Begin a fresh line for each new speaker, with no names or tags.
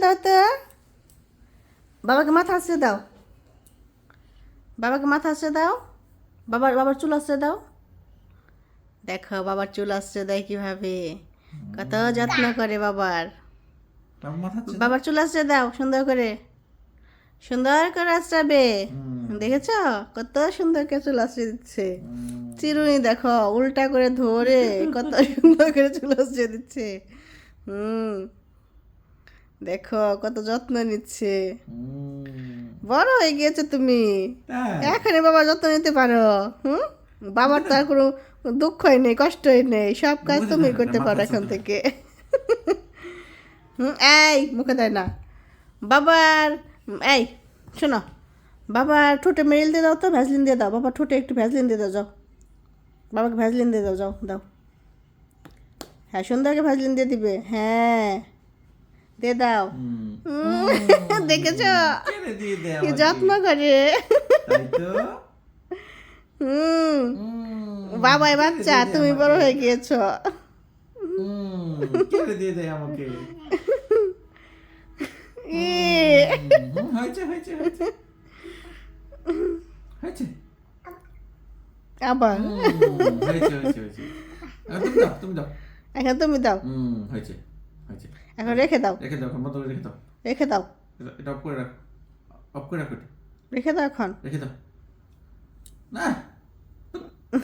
দাও তো, বাবাকে মাথা আসছে দাও, বাবাকে মাথা আসছে দাও, বাবার চুল আসছে দাও। দেখো বাবার চুল আসছে দেয় কিভাবে, কত যত্ন করে বাবার।
বাবা মাথা হচ্ছে
বাবার চুল আসছে দাও, সুন্দর করে, সুন্দর করে আসবে। দেখেছ কত সুন্দর করে চুল আসছে দিচ্ছে। চিরুনি দেখো উল্টা করে ধরে কত সুন্দর করে চুল আসছে দিচ্ছে। দেখো কত যত্ন নিচ্ছে। বড় হয়ে গিয়েছো তুমি, এখনই বাবার যত্ন নিতে পারো। বাবার তো আর কোনো দুঃখই নেই, কষ্টই নেই, সব কাজ তুমি করতে পারো এখন থেকে। এই মুখে দেয় না বাবার। এই শোনো, বাবার ঠোঁটে মেরিল দিয়ে দাও তো, ভ্যাসলিন দিয়ে দাও, বাবার ঠোঁটে একটু ভ্যাসলিন দিয়ে দাও, যাও বাবাকে ভ্যাসলিন দিয়ে দাও, যাও দাও। হ্যাঁ সুন্দরকে ভ্যাসলিন দিয়ে দিবে, হ্যাঁ দিয়ে দাও। দেখেছ কি যত্ন করে। বাবাই বাচ্চা, তুমি বড় হয়ে গিয়েছ।
দিয়ে দেয় আমাকে। হয়েছে হয়েছে হয়েছে হয়েছে
আবার
হয়েছে হয়েছে হয়েছে তুমি দাও তুমি দাও।
এখন তুমি দাও,
হয়েছে হয়েছে।
এখন রেখে দাও,
রেখে দাও, বন্ধ করে রেখে দাও।
রেখে দাও,
এটা অফ করে রাখো, অফ করে রাখো,
রেখে দাও এখন।
রেখে দাও না।